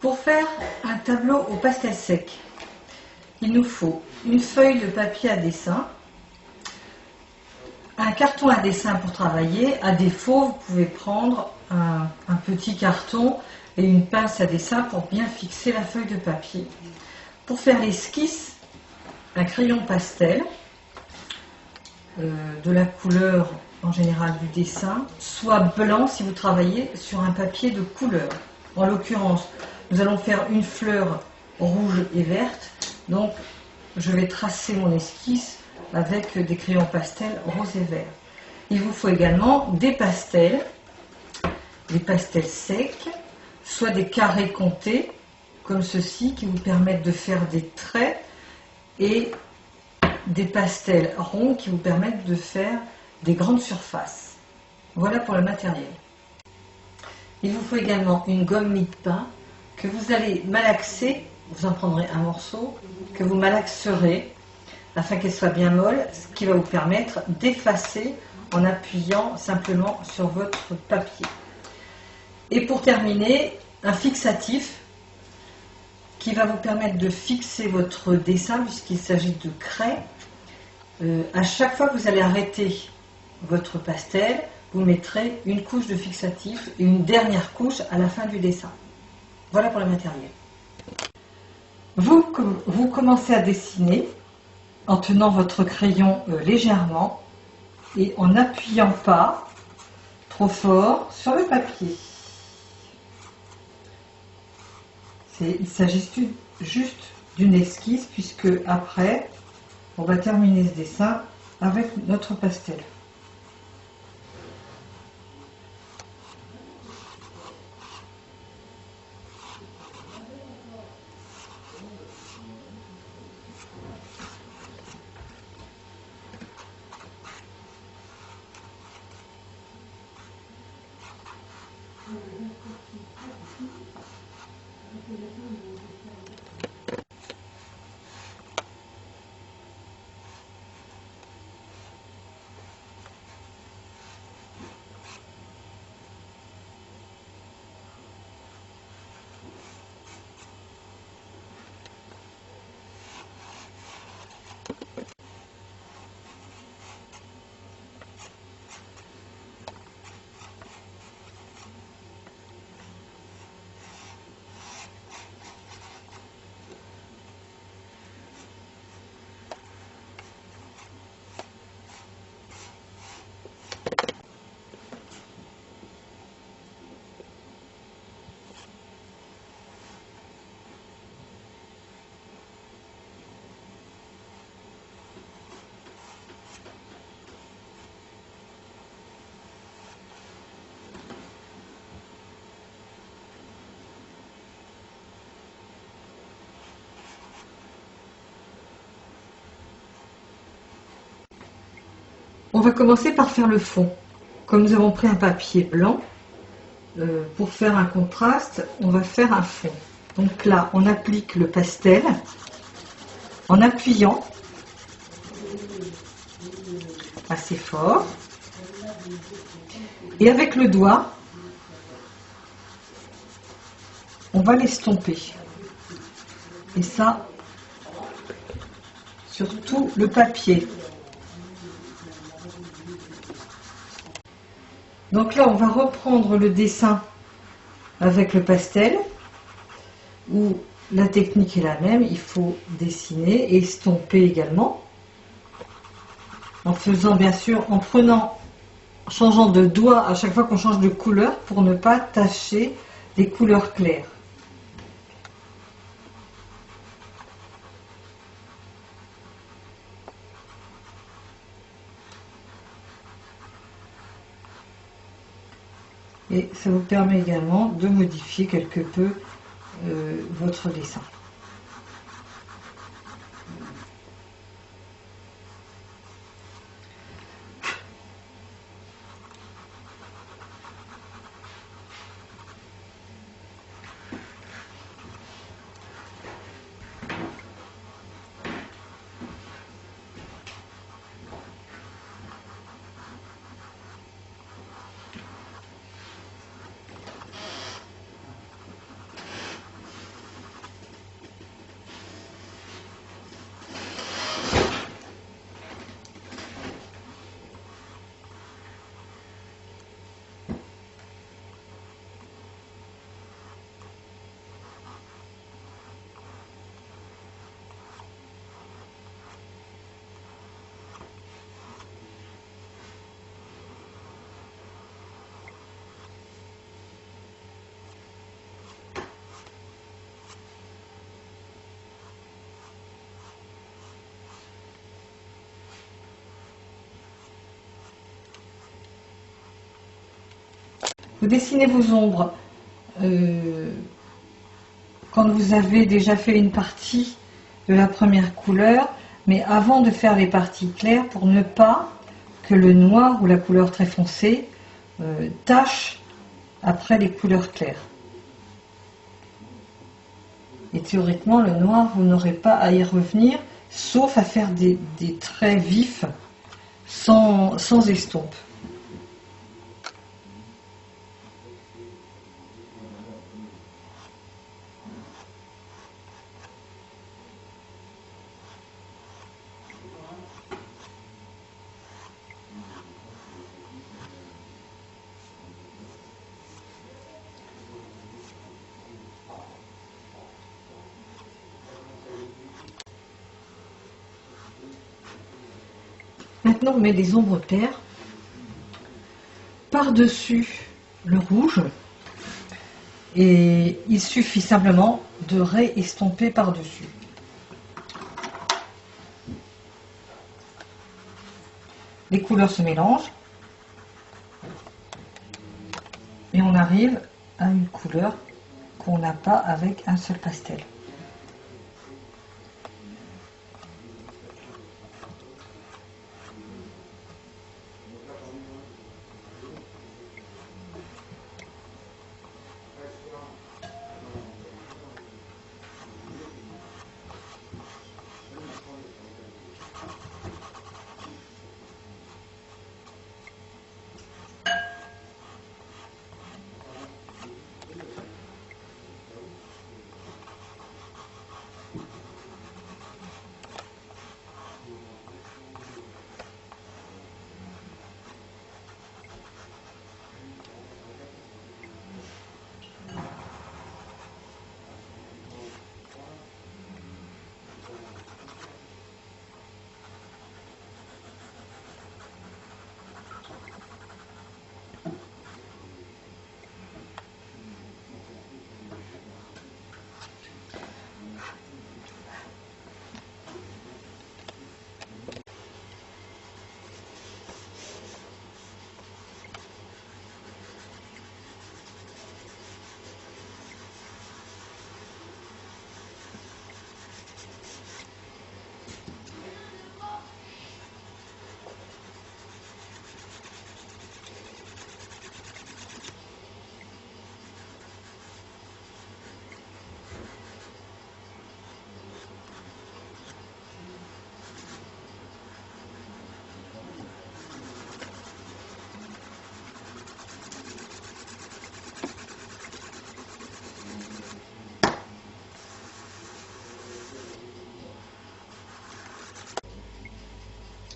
Pour faire un tableau au pastel sec, il nous faut une feuille de papier à dessin, un carton à dessin pour travailler. À défaut, vous pouvez prendre un petit carton et une pince à dessin pour bien fixer la feuille de papier. Pour faire l'esquisse, un crayon pastel de la couleur en général du dessin, soit blanc si vous travaillez sur un papier de couleur. En l'occurrence, nous allons faire une fleur rouge et verte, donc je vais tracer mon esquisse avec des crayons pastels rose et vert. Il vous faut également des pastels secs, soit des carrés comptés, comme ceci, qui vous permettent de faire des traits, et des pastels ronds qui vous permettent de faire des grandes surfaces. Voilà pour le matériel. Il vous faut également une gomme mie-de-pain que vous allez malaxer. Vous en prendrez un morceau que vous malaxerez afin qu'elle soit bien molle, ce qui va vous permettre d'effacer en appuyant simplement sur votre papier. Et pour terminer, un fixatif qui va vous permettre de fixer votre dessin puisqu'il s'agit de craie. À chaque fois que vous allez arrêter votre pastel, vous mettrez une couche de fixatif et une dernière couche à la fin du dessin. Voilà pour le matériel. Vous commencez à dessiner en tenant votre crayon légèrement et en n'appuyant pas trop fort sur le papier. Il s'agit juste d'une esquisse puisque après on va terminer ce dessin avec notre pastel. On va commencer par faire le fond. Comme nous avons pris un papier blanc, pour faire un contraste, on va faire un fond. Donc là, on applique le pastel en appuyant assez fort. Et avec le doigt, on va l'estomper. Et ça, sur tout le papier. Donc là, on va reprendre le dessin avec le pastel, où la technique est la même, il faut dessiner et estomper également, en faisant bien sûr, en changeant de doigt à chaque fois qu'on change de couleur pour ne pas tacher des couleurs claires. Et ça vous permet également de modifier quelque peu votre dessin. Vous dessinez vos ombres quand vous avez déjà fait une partie de la première couleur, mais avant de faire les parties claires, pour ne pas que le noir ou la couleur très foncée tache après les couleurs claires. Et théoriquement, le noir, vous n'aurez pas à y revenir, sauf à faire des traits vifs sans estompe. Maintenant, on met des ombres claires par-dessus le rouge et il suffit simplement de réestomper par-dessus. Les couleurs se mélangent et on arrive à une couleur qu'on n'a pas avec un seul pastel.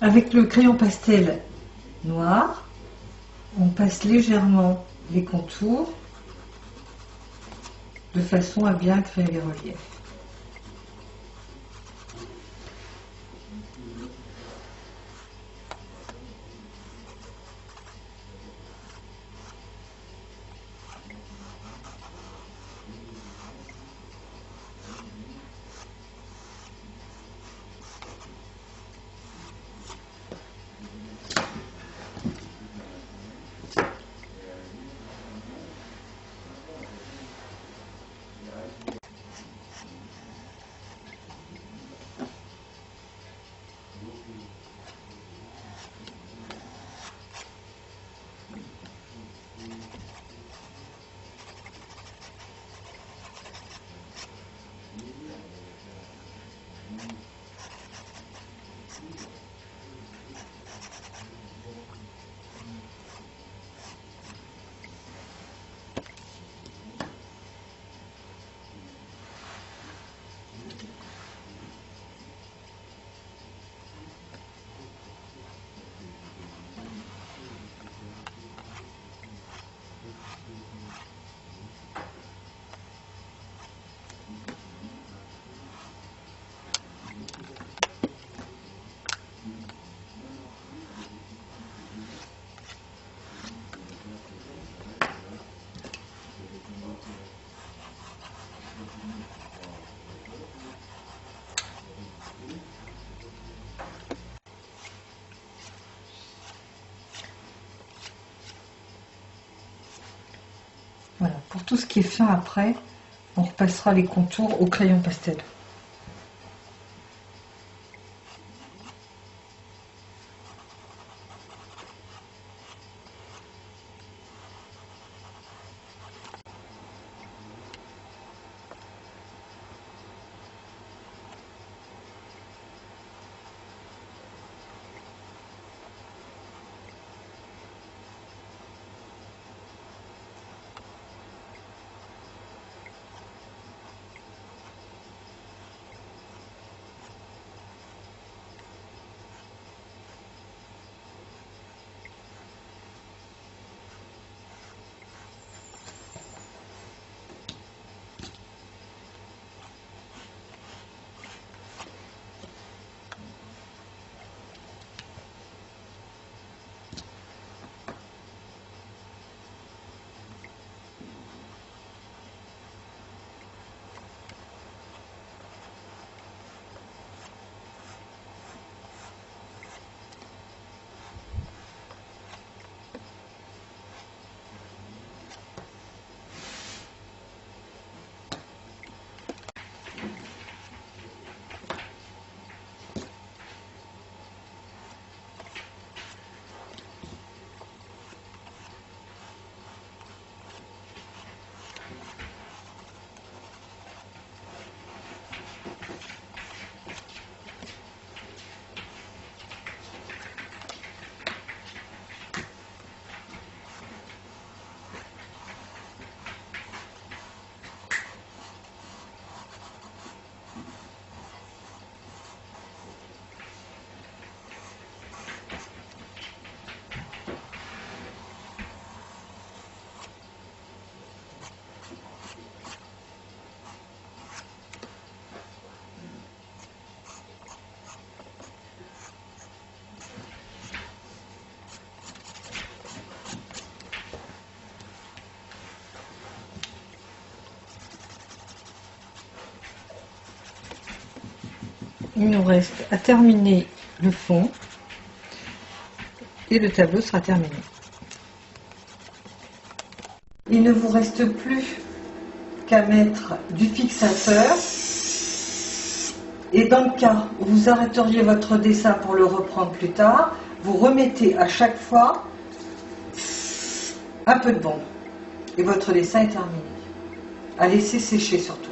Avec le crayon pastel noir, on passe légèrement les contours de façon à bien créer les reliefs. pour tout ce qui est fin après, on repassera les contours au crayon pastel. Il nous reste à terminer le fond et le tableau sera terminé. Il ne vous reste plus qu'à mettre du fixateur et dans le cas où vous arrêteriez votre dessin pour le reprendre plus tard, vous remettez à chaque fois un peu de baume et votre dessin est terminé. À laisser sécher surtout.